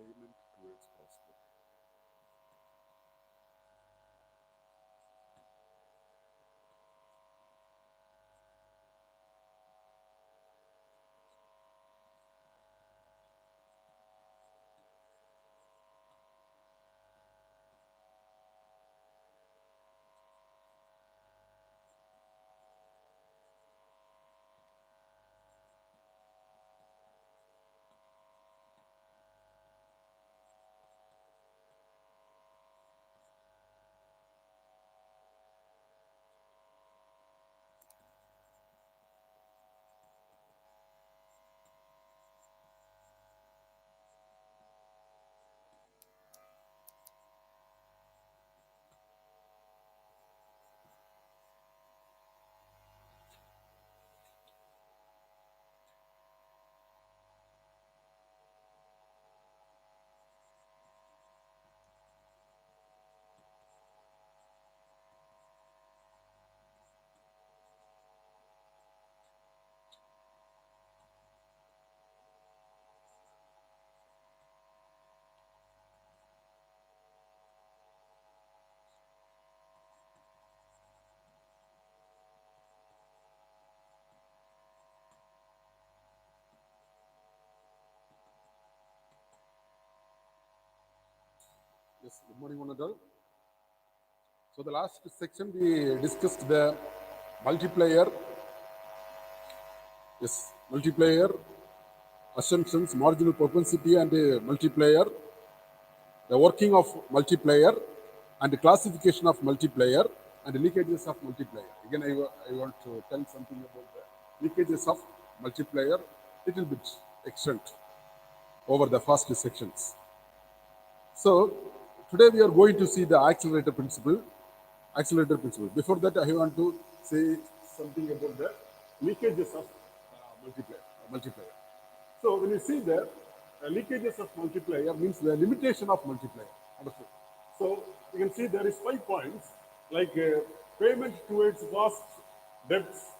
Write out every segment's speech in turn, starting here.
payment towards possible. Yes, good morning, one and all. So the last section we discussed the multiplier, yes, multiplier, assumptions, marginal propensity and multiplier, the working of multiplier and the classification of multiplier and the leakages of multiplier. Again, I want to tell something about the leakages of multiplier, little bit extent over the first sections. So today we are going to see the accelerator principle. Accelerator principle. Before that, I want to say something about the leakages of multiplier. So when you see the leakages of multiplier means the limitation of multiplier. Understood? So you can see there is 5 points like payment towards past debts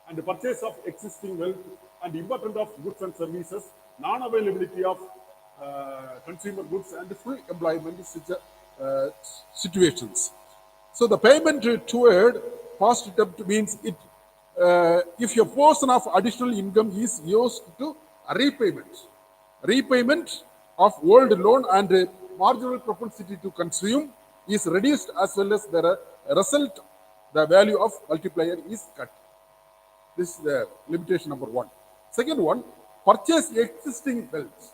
and the purchase of existing wealth and importance of goods and services, non-availability of consumer goods and full employment situations. So the payment toward past debt means it if a portion of additional income is used to repayment of old loan and marginal propensity to consume is reduced as well as the result, the value of multiplier is cut. This is the limitation number 1. Second one, purchase existing wealth.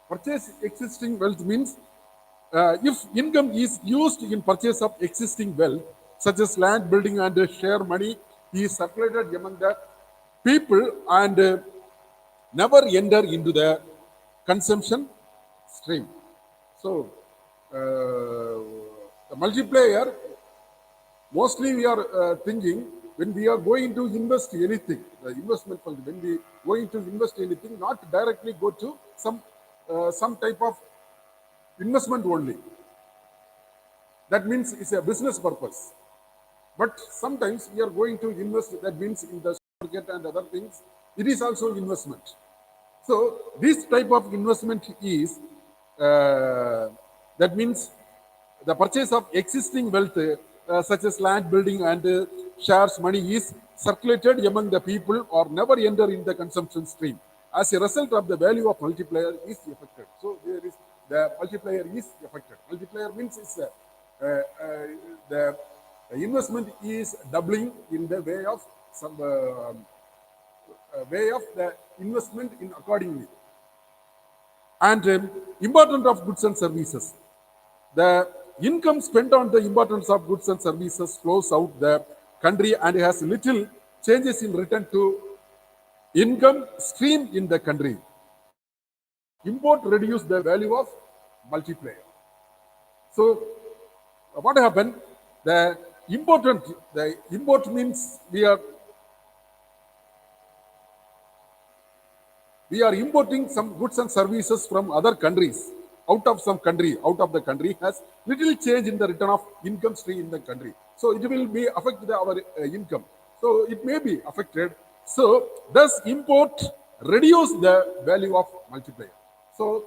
Purchase existing wealth means if income is used in purchase of existing wealth, such as land, building, and share money, is circulated among the people and never enter into the consumption stream. So, the multiplier, mostly we are thinking when we are going to invest anything, the investment fund, when we going to invest anything, not directly go to some type of investment only. That means it's a business purpose. But sometimes we are going to invest, that means in the market and other things, it is also investment. So this type of investment is, that means the purchase of existing wealth, such as land, building, and shares, money is circulated among the people or never enter in the consumption stream. As a result of the value of multiplier is affected. So there is the multiplier is affected. Multiplier means it's the investment is doubling in the way of some way of the investment in accordingly. And importance of goods and services. The income spent on the importance of goods and services flows out the country and has little changes in return to income stream in the country. Import reduce the value of multiplier. So what happened? The import means we are importing some goods and services from other countries, out of the country has little change in the return of income stream in the country. So it will be affect our income. So it may be affected. So does import reduce the value of multiplier? So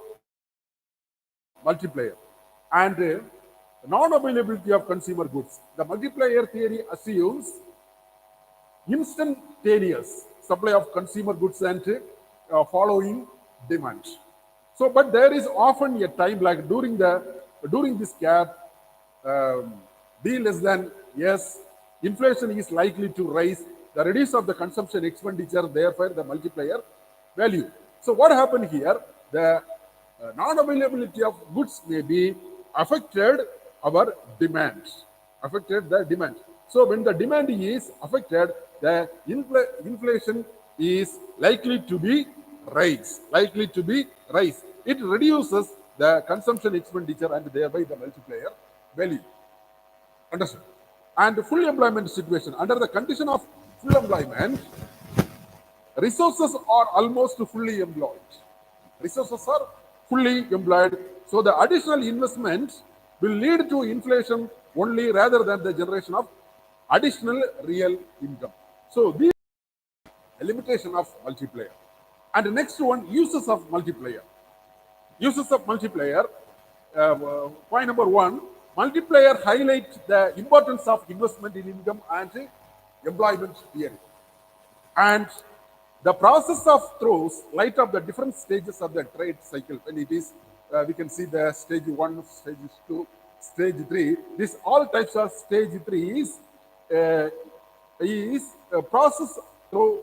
multiplier. And non-availability of consumer goods. The multiplier theory assumes instantaneous supply of consumer goods and following demand. So, but there is often a time lag during this gap. B less than yes, inflation is likely to rise. The reduce of the consumption expenditure, therefore the multiplier value. So what happened here? The non-availability of goods may be affected our demand, affected the demand. So when the demand is affected, the inflation is likely to be rise, likely to be rise. It reduces the consumption expenditure and thereby the multiplier value. Understood? And full employment situation. Under the condition of full employment, resources are almost fully employed. Resources are fully employed. So the additional investment will lead to inflation only rather than the generation of additional real income. So these are limitation of multiplier. And the next one, uses of multiplier. Uses of multiplier. Point number one, multiplier highlights the importance of investment in income and employment theory. And the process of throws light of the different stages of the trade cycle. When it is, we can see the stage 1, stage 2, stage 3. This all types of stage 3 is a process through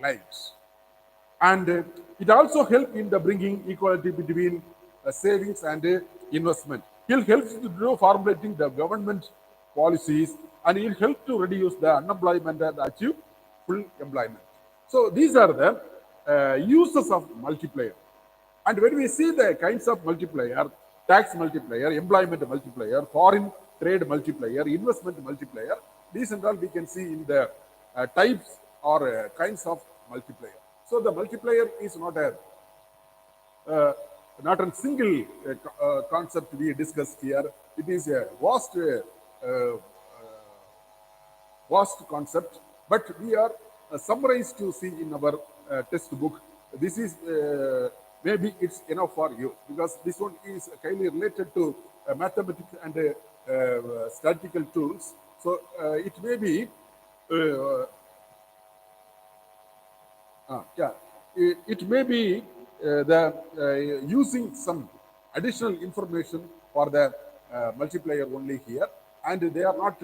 light. And it also helps in the bringing equality between savings and investment. It helps to do formulating the government policies, and it helps to reduce the unemployment and achieve full employment. So these are the uses of multiplier. And when we see the kinds of multiplier, tax multiplier, employment multiplier, foreign trade multiplier, investment multiplier, these and all we can see in the types or kinds of multiplier. So the multiplier is not a single concept we discussed here. It is a vast concept, but we are summarized to see in our textbook. This is maybe it's enough for you, because this one is highly related to mathematics and statistical tools. So it may be it may be using some additional information for the multiplier only here, and they are not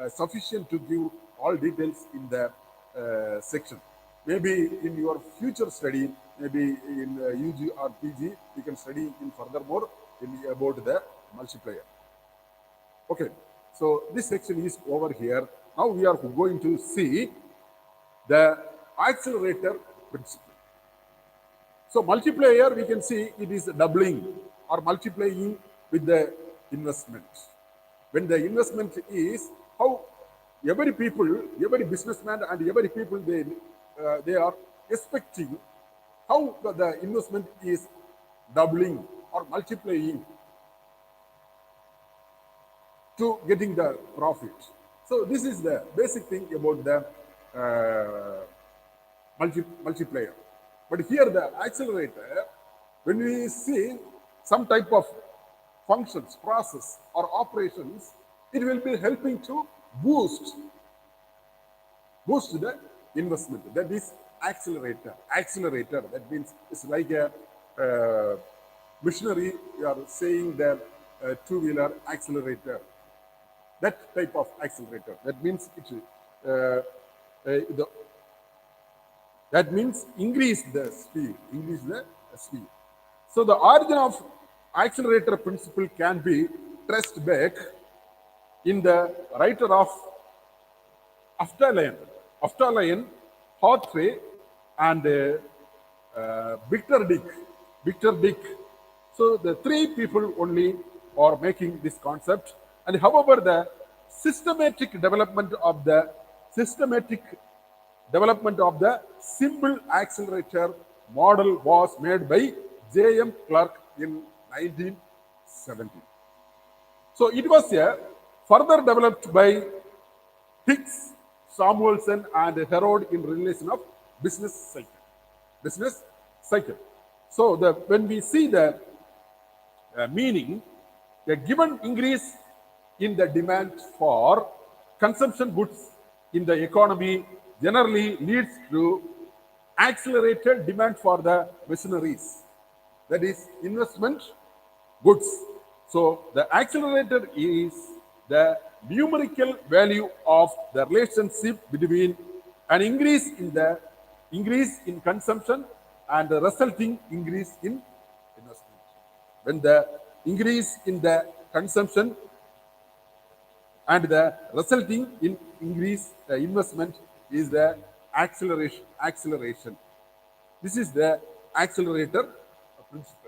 sufficient to give all details in the section. Maybe in your future study, maybe in UG or PG, you can study in furthermore about the multiplier. Okay, so this section is over here. Now we are going to see the accelerator principle. So multiplier, we can see it is doubling or multiplying with the investment. When the investment is how every businessman and every people, they are expecting how the investment is doubling or multiplying to getting the profit. So this is the basic thing about the multiplier. But here the accelerator, when we see some type of functions, process or operations, it will be helping to boost the investment. That is accelerator. Accelerator, that means it's like a machinery, you are saying the two-wheeler accelerator. That type of accelerator. That means that means increase the speed. So the origin of accelerator principle can be traced back in the writer of Aftalion, Hartree, and Victor Dick. So the three people only are making this concept. And however, the systematic development of the simple accelerator model was made by J.M. Clark in 1970. So it was further developed by Hicks, Samuelson, and Herod in relation of business cycle. So when we see the meaning a given increase in the demand for consumption goods in the economy generally leads to accelerated demand for the machineries, that is investment goods. So the accelerator is the numerical value of the relationship between an increase in consumption and the resulting increase in investment. When the increase in the consumption and the resulting in increase investment is the acceleration. This is the accelerator principle.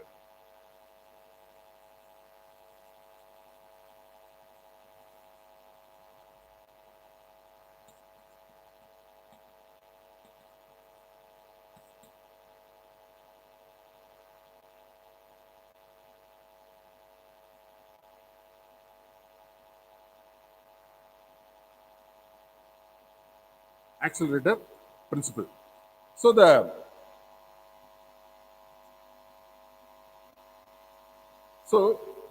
Accelerator principle. So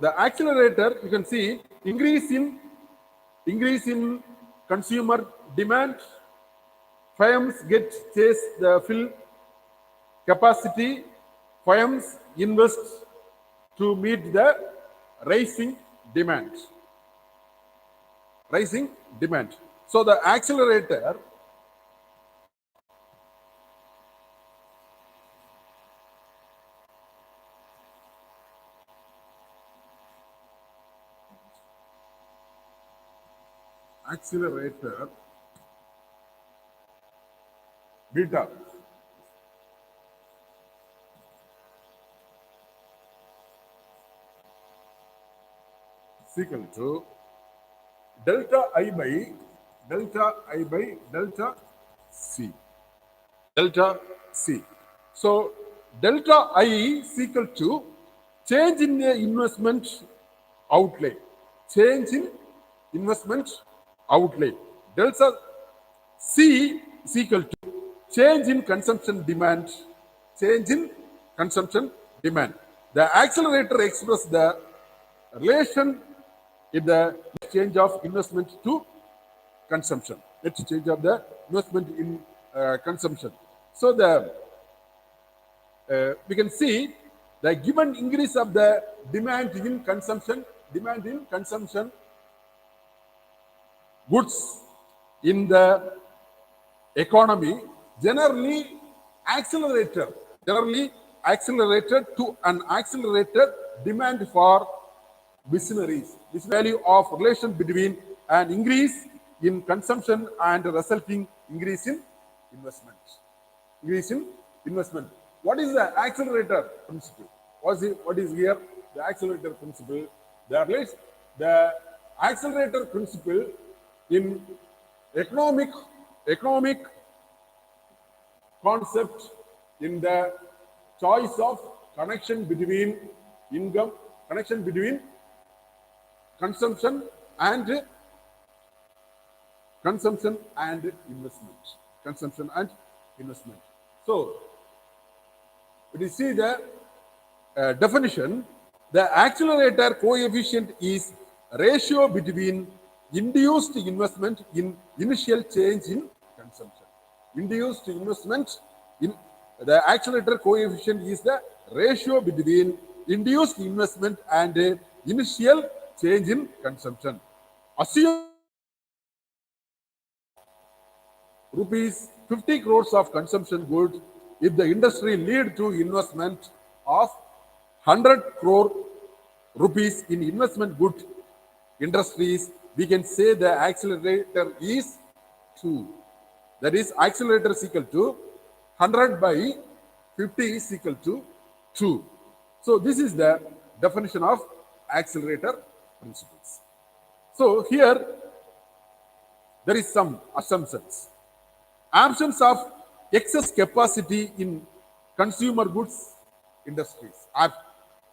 the accelerator, you can see increase in consumer demand. Firms get chase the fill capacity. Firms invest to meet the rising demand. Rising demand. So the accelerator beta is equal to delta I by delta C. Delta C. So delta I is equal to change in the investment outlay. Change in investment outlay. Delta C is equal to change in consumption demand. Change in consumption demand. The accelerator expresses the relation in the change of investment to consumption. Let's change of the investment in consumption. So we can see the given increase of the demand in consumption goods in the economy generally accelerated to an accelerated demand for machineries. This value of relation between an increase in consumption and resulting increase in investment. Increase in investment. What is the accelerator principle? What is here? The accelerator principle. The accelerator principle in economic concept in the choice of connection between income, connection between consumption and investment. Consumption and investment. So, if you see the definition, the accelerator coefficient is ratio between induced investment in initial change in consumption. Induced investment in the accelerator coefficient is the ratio between induced investment and initial change in consumption. Assume rupees 50 crores of consumption goods if the industry lead to investment of 100 crore rupees in investment good industries, we can say the accelerator is 2. That is, accelerator is equal to 100 by 50 is equal to 2. So this is the definition of accelerator principles. So here there is some assumptions. Absence of excess capacity in consumer goods industries.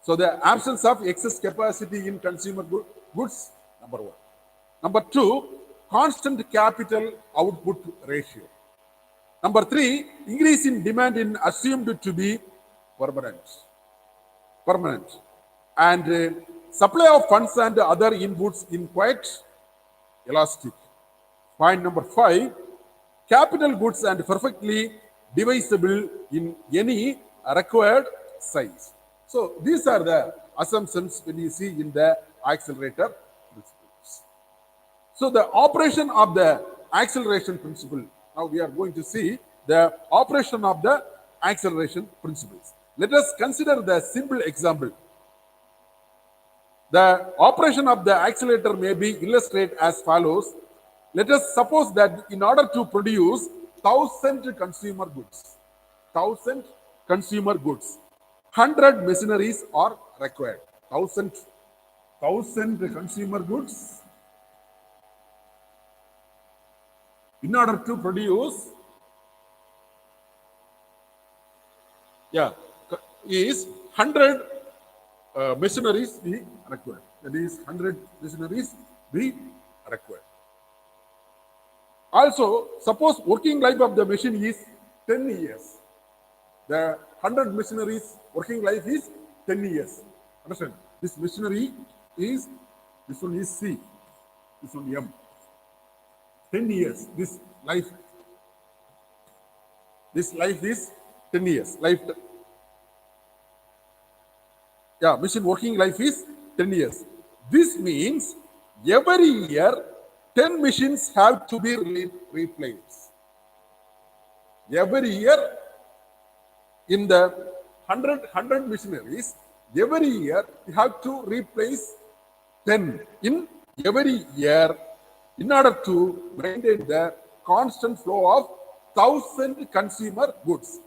So the absence of excess capacity in consumer goods, number 1. Number 2, constant capital output ratio. Number 3, increase in demand in assumed to be permanent. and supply of funds and other inputs in quite elastic. Point number 5, capital goods and perfectly divisible in any required size. So these are the assumptions when you see in the accelerator principles. So the operation of the acceleration principle. Now we are going to see the operation of the acceleration principles. Let us consider the simple example. The operation of the accelerator may be illustrated as follows. Let us suppose that in order to produce 1,000 consumer goods, 1,000 consumer goods, 100 machineries are required. 1,000 consumer goods in order to produce, is 100 machineries be required. That is 100 machineries be required. Also, suppose working life of the machine is 10 years. The 100 machineries working life is 10 years. Understand? This machinery is, this one is C, this one M. 10 years. This life is 10 years. Machine working life is 10 years. This means every year 10 machines have to be replaced. Every year in the 100 machineries, every year you have to replace 10 in every year in order to maintain the constant flow of 1,000 consumer goods.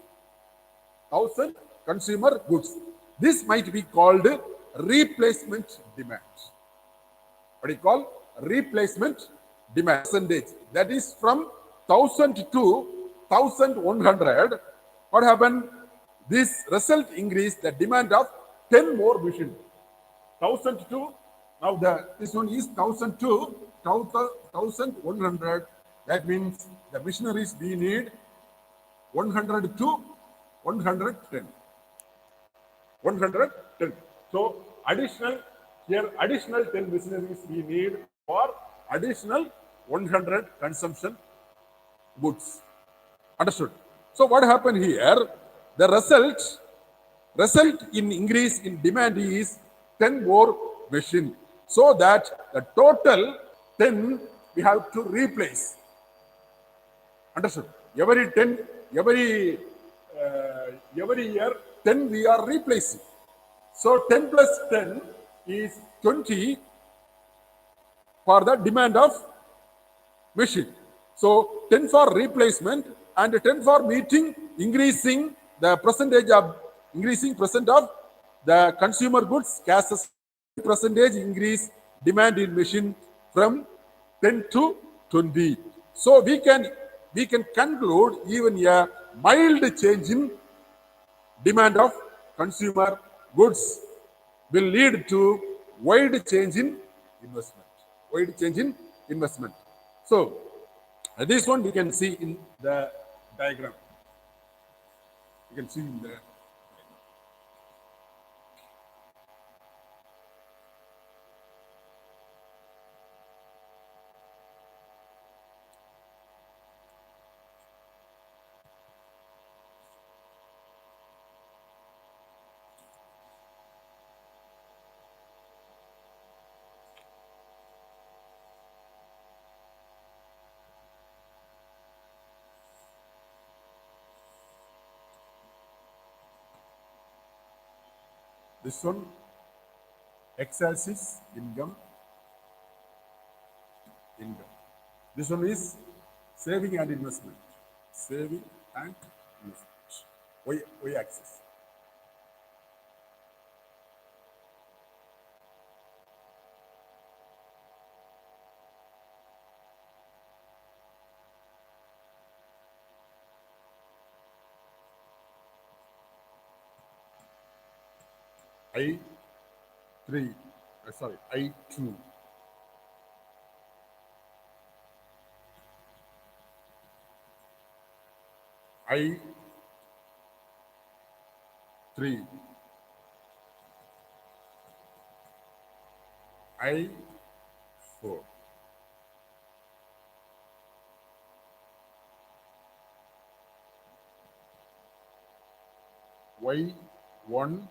1,000 consumer goods. This might be called replacement demand. What do you call? Replacement demand percentage. That is from 1,000 to 1,100. What happened? This result increased the demand of 10 more machines. 1,000 to, now this one is 1,000 to 1,100. That means the machineries we need 100 to 110. 110. So additional 10 machineries we need for additional 100 consumption goods. Understood? So what happened here? The result in increase in demand is 10 more machine. So that the total 10 we have to replace. Understood? Every year 10 we are replacing. So 10 plus 10 is 20 for the demand of machine. So 10 for replacement and 10 for meeting increasing percent of the consumer goods gases percentage increase demand in machine from 10 to 20. So we can conclude even a mild change in demand of consumer goods will lead to wide change in investment. Wide change in investment. So this one we can see in the diagram. You can see in the this one, x-axis income. This one is saving and investment. Saving and investment. Y-axis. I3, I2. I3. I4. Y1,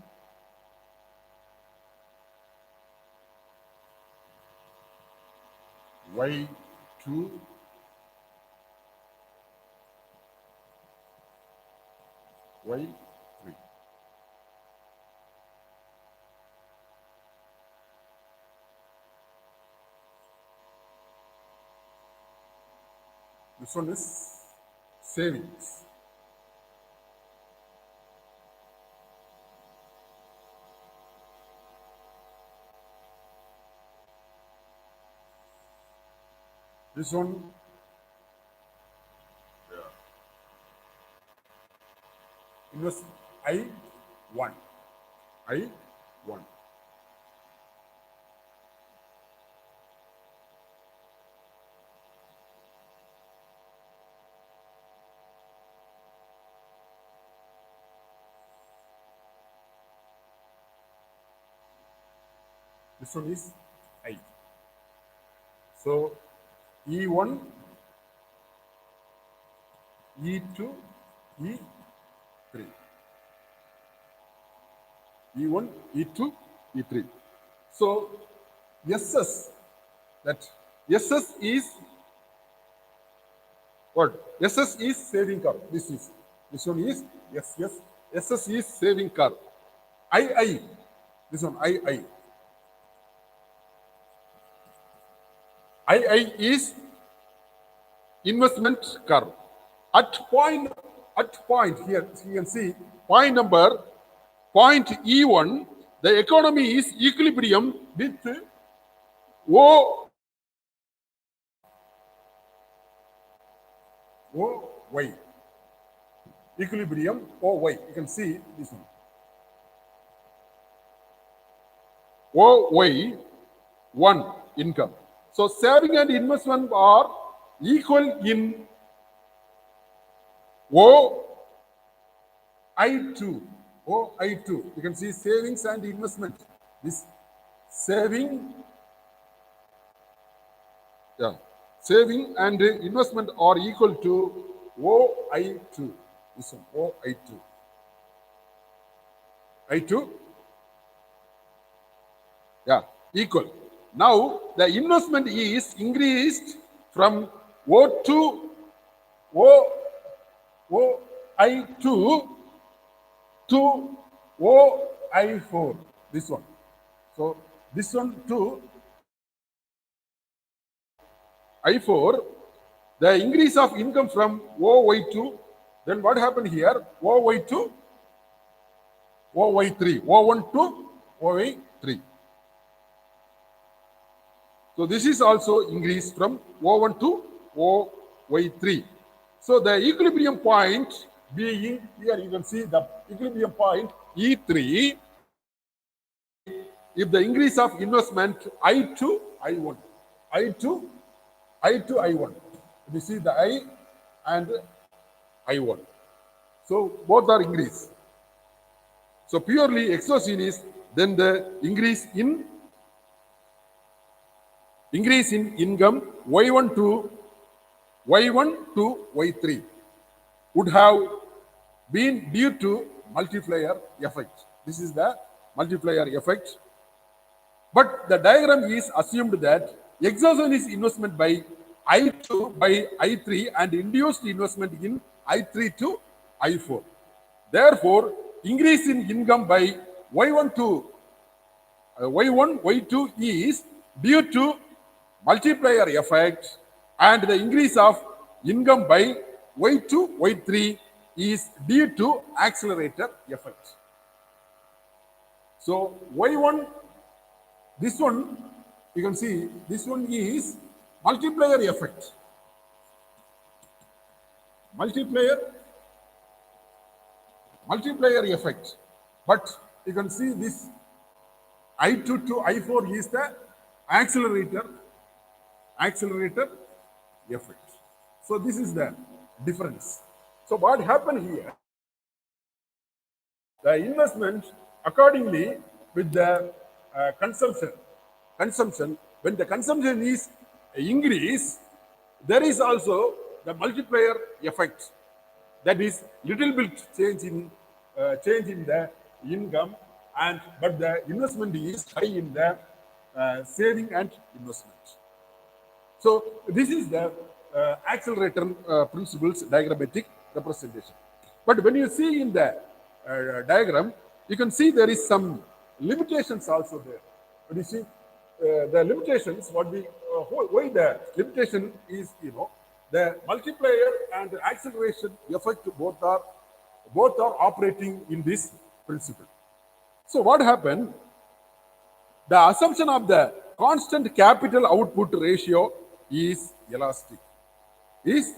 Y2, Y3. This one is savings. This one, invest I1. I1. This one is I. So E1, E2, E3. E1, E2, E3. So SS, that SS is what? SS is saving curve. This one is SS. SS is saving curve. II. This one II. II is investment curve. At point here, you can see point number point E1, the economy is equilibrium with OY. Equilibrium OY. You can see this one. OY 1 income. So saving and investment are equal in OI2. OI2. You can see savings and investment. This saving and investment are equal to OI2. This one, OI2. I2, equal. Now the investment is increased from O2, OI2 to OI4. This one. So this one to I4, the increase of income from OY2, then what happened here? OY2, OY3, O1 to OY3. So this is also increase from O1 to OY3. So the equilibrium point being here, you can see the equilibrium point E3. If the increase of investment I2, I1, I2, I1. You see the I and I1. So both are increased. So purely exogenous, then the increase in income Y1 to Y3 would have been due to multiplier effect. This is the multiplier effect. But the diagram is assumed that exogenous investment by I2 by I3 and induced investment in I3 to I4. Therefore, increase in income by Y1 to Y1, Y2 is due to multiplier effect, and the increase of income by Y2, Y3 is due to accelerator effect. So Y1, this one, you can see this one is multiplier effect. Multiplier effect. But you can see this I2 to I4 is the accelerator effect. So this is the difference. So what happened here? The investment accordingly with the consumption. consumption, when the consumption is increase, there is also the multiplier effect. That is little bit change in the income, and but the investment is high in the saving and investment. So this is the accelerator principles diagrammatic representation. But when you see in the diagram, you can see there is some limitations also there. But you see the limitations, why the limitation is, the multiplier and the acceleration effect both are operating in this principle. So what happened? The assumption of the constant capital output ratio is elastic, is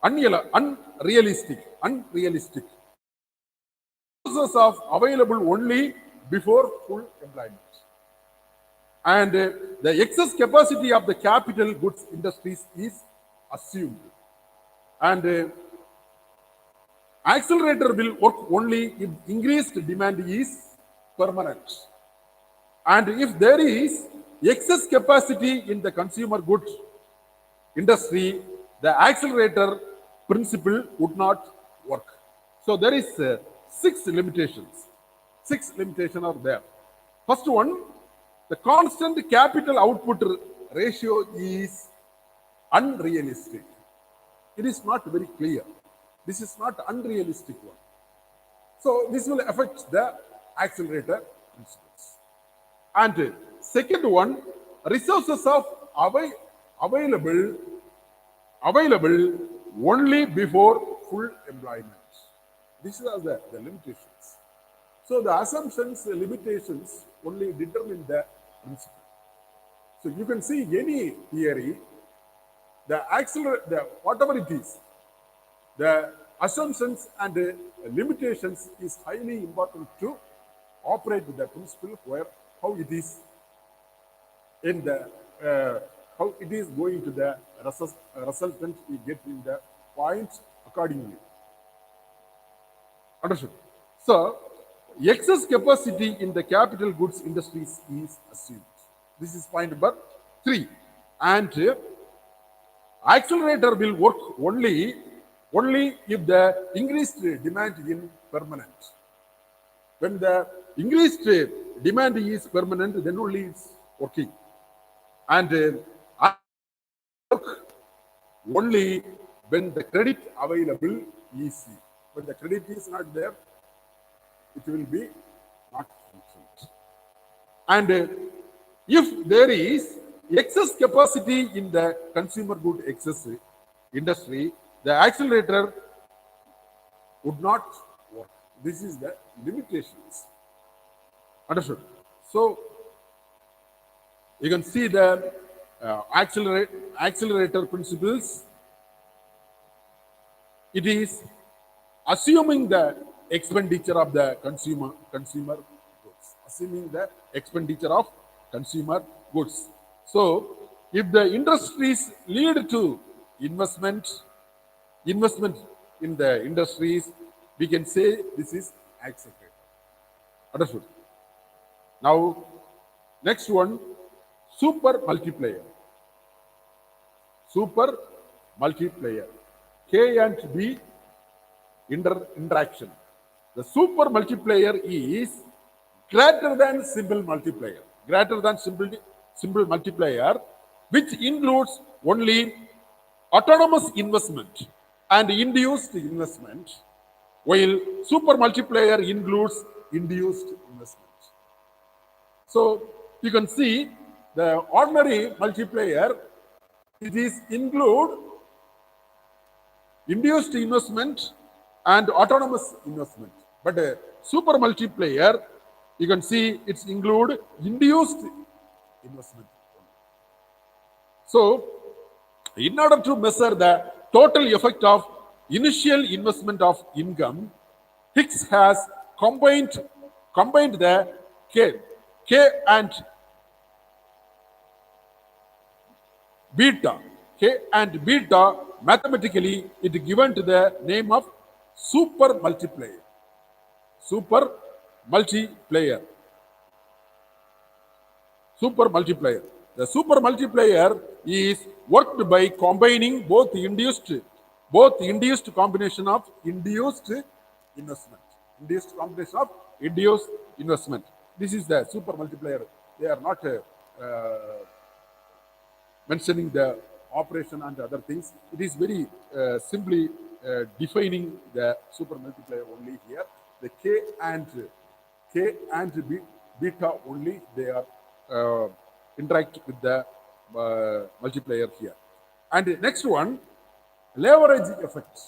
unrealistic. Resources are available only before full employment. And the excess capacity of the capital goods industries is assumed. And accelerator will work only if increased demand is permanent. And if there is excess capacity in the consumer goods industry, the accelerator principle would not work. So there is 6 limitations. 6 limitations are there. First one, the constant capital output ratio is unrealistic. It is not very clear. This is not unrealistic one. So this will affect the accelerator principles. And second one, resources of available only before full employment. These are the limitations. So the assumptions, the limitations only determine the principle. So you can see any theory, whatever it is, the assumptions and the limitations is highly important to operate with the principle where how it is in the how it is going to the resultant we get in the points accordingly. Understood? So excess capacity in the capital goods industries is assumed. This is point number 3. And accelerator will work only if the increased demand is permanent. When the increased demand is permanent, then only it's working. And work only when the credit available is. When the credit is not there, it will be not functioned. And if there is excess capacity in the consumer good excess industry, the accelerator would not work. This is the limitations. Understood? So you can see the accelerator principles. It is assuming the expenditure of the consumer goods. Assuming the expenditure of consumer goods. So if the industries lead to investment in the industries, we can say this is accelerator. Understood? Now, next one, super multiplier. Super multiplier. K and B interaction. The super multiplier is greater than simple multiplier. Greater than simple multiplier, which includes only autonomous investment and induced investment, while super multiplier includes induced investment. So you can see the ordinary multiplier, it is include induced investment and autonomous investment. But a super multiplier, you can see it's include induced investment. So in order to measure the total effect of initial investment of income, Hicks has combined the K and beta. K and beta, mathematically, it is given to the name of super multiplier. Super multiplier. Super multiplier. The super multiplier is worked by combining both induced combination of induced investment. Induced combination of induced investment. This is the super multiplier. They are not mentioning the operation and other things. It is very simply defining the super multiplier only here. The K and beta only they are interact with the multiplier here. And the next one, leverage effect.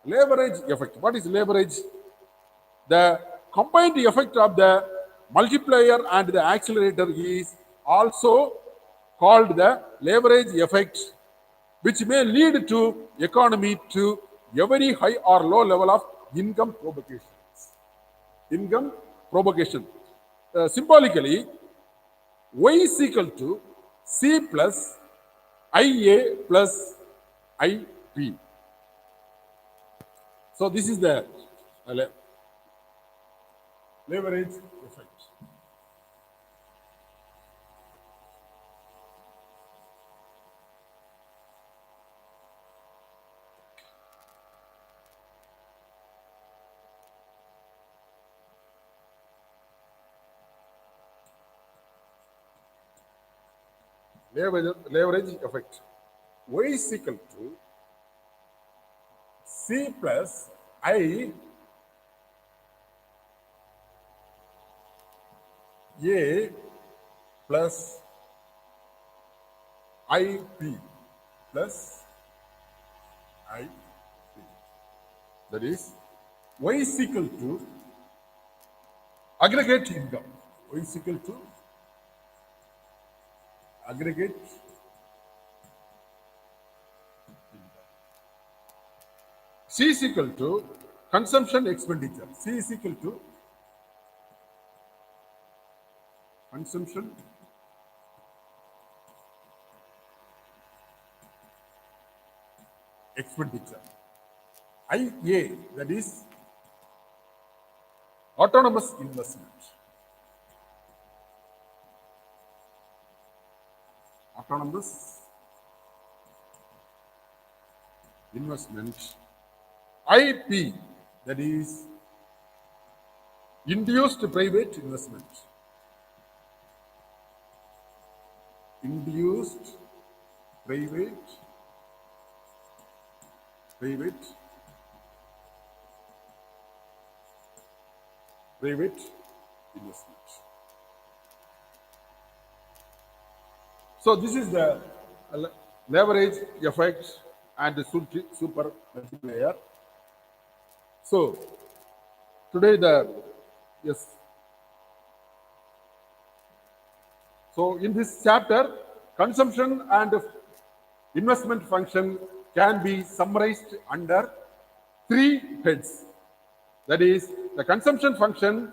Leverage effect. What is leverage? The combined effect of the multiplier and the accelerator is also called the leverage effect, which may lead to economy to a very high or low level of income propagations. Income propagation. Symbolically, y is equal to C plus IA plus IP. So this is the leverage effect. Leverage effect. Y is equal to C plus I A plus IP plus IP. That is, Y is equal to aggregate income. Y is equal to aggregate income. C is equal to consumption expenditure. C is equal to consumption expenditure. IA, that is autonomous investment. Autonomous investment. IP, that is induced private investment. Induced private investment. So this is the leverage effect and the super multiplier. So today yes. So in this chapter, consumption and investment function can be summarized under three heads. That is, the consumption function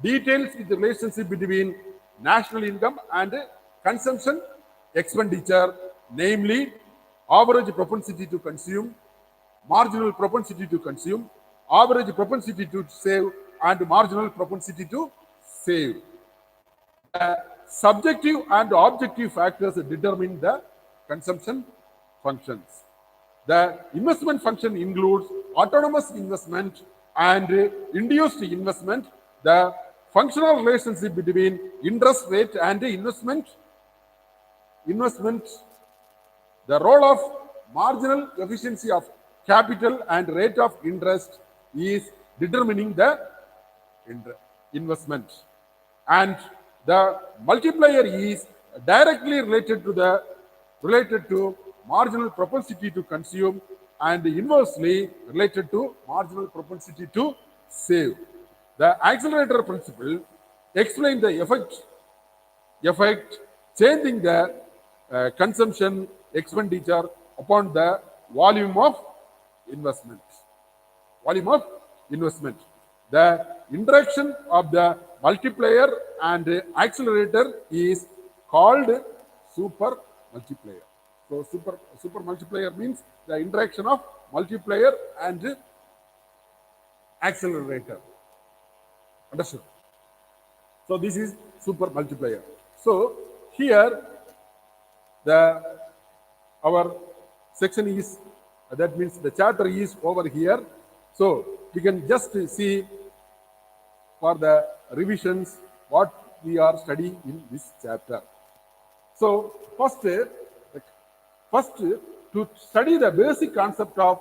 details the relationship between national income and consumption expenditure, namely average propensity to consume, marginal propensity to consume, average propensity to save, and marginal propensity to save. Subjective and objective factors determine the consumption functions. The investment function includes autonomous investment and induced investment. The functional relationship between interest rate and investment, the role of marginal efficiency of capital and rate of interest is determining the investment. And the multiplier is directly related to marginal propensity to consume and inversely related to marginal propensity to save. The accelerator principle explains the effect changing the consumption expenditure upon the volume of investment. The interaction of the multiplier and accelerator is called super multiplier. So super multiplier means the interaction of multiplier and accelerator. Understood? So this is super multiplier. So here the our section is, that means the chapter is over here. So we can just see for the revisions what we are studying in this chapter. So first to study the basic concept of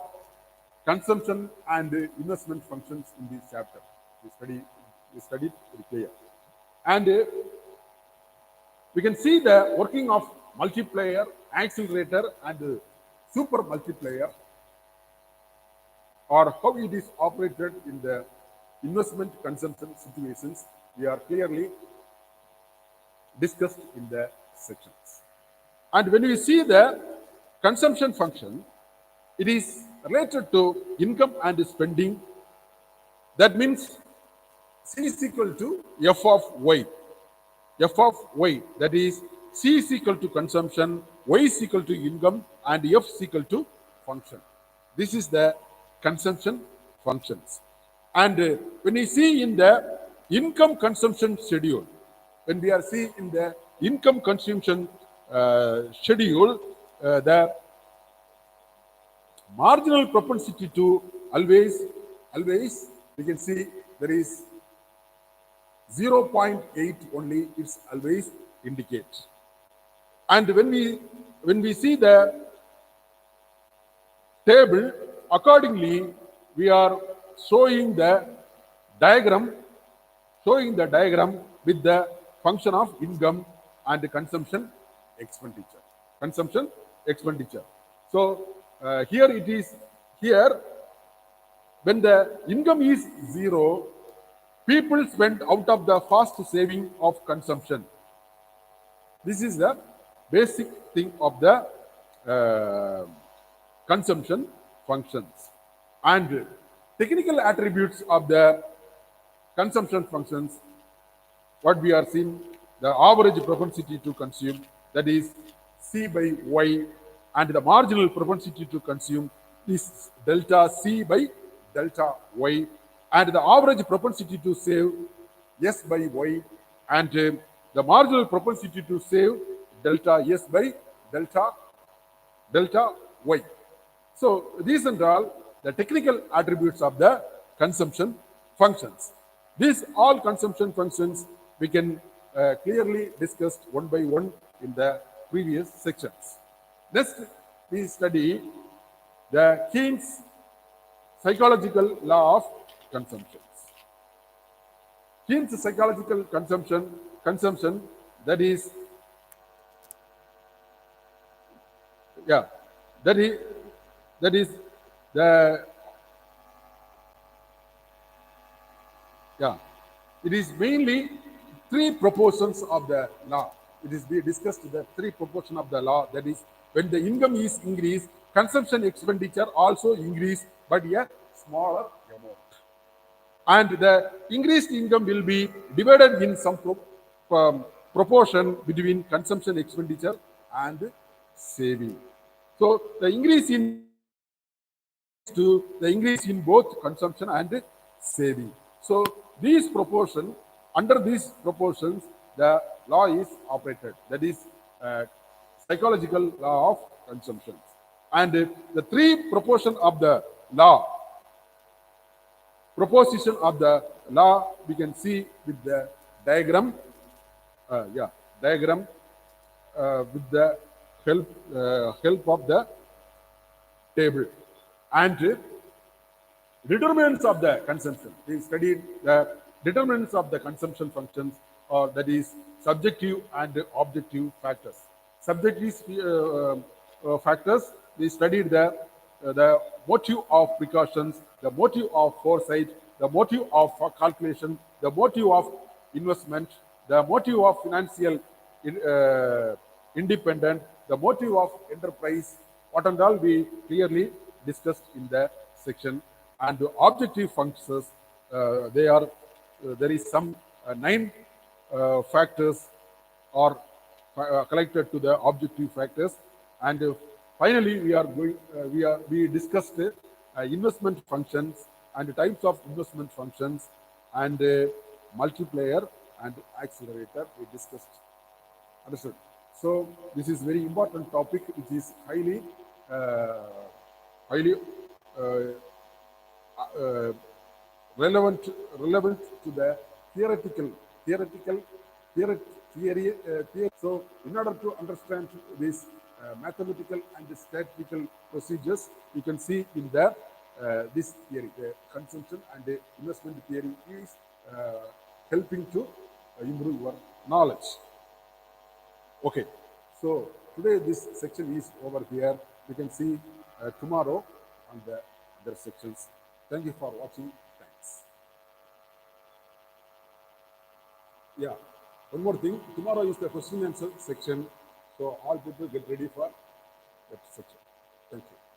consumption and investment functions in this chapter. We studied very clear. And we can see the working of multiplier, accelerator, and super multiplier, or how it is operated in the investment consumption situations. We are clearly discussed in the sections. And when we see the consumption function, it is related to income and spending. That means C is equal to F of Y. F of Y, that is C is equal to consumption, Y is equal to income, and F is equal to function. This is the consumption functions. And when we see in the income consumption schedule, when we are seeing in the income consumption schedule, the marginal propensity to always we can see there is 0.8 only, it's always indicates. And when we see the table, accordingly we are showing the diagram with the function of income and consumption expenditure. So here it is, here when the income is 0, people spend out of the fast saving of consumption. This is the basic thing of the consumption functions. And technical attributes of the consumption functions, what we are seeing, the average propensity to consume, that is C by Y, and the marginal propensity to consume is delta C by delta Y, and the average propensity to save S by Y, and the marginal propensity to save delta S by delta Y. So these are all the technical attributes of the consumption functions. These all consumption functions we can clearly discuss one by one in the previous sections. Next, we study the Keynes psychological law of consumption. Keynes psychological consumption, that is, that is the, it is mainly three proportions of the law. It is we discussed the three proportions of the law, that is, when the income is increased, consumption expenditure also increase, but a smaller amount. And the increased income will be divided in some proportion between consumption expenditure and saving. So the increase in both consumption and saving. So these proportion, under these proportions, the law is operated. That is psychological law of consumption. And the three proportion of the law, proposition of the law, we can see with the diagram. With the help of the table. And determinants of the consumption. We studied the determinants of the consumption functions, or that is subjective and objective factors. Subjective factors, we studied the motive of precautions, the motive of foresight, the motive of calculation, the motive of investment, the motive of financial independent, the motive of enterprise. What and all we clearly discussed in the section. And the objective functions, there is some 9 factors are collected to the objective factors. And finally, we discussed investment functions and types of investment functions, and multiplier and accelerator we discussed Understood. So this is very important topic, which is uh, highly uh, uh, relevant relevant to the theoretical theoretical theory. So in order to understand these mathematical and statistical procedures, you can see in the this theory, the consumption and the investment theory is uh, helping to improve your knowledge. Okay, so today this section is over here. You can see tomorrow on the other sections. Thank you for watching. Thanks. Yeah, one more thing. Tomorrow is the question and answer section. So all people get ready for that section. Thank you.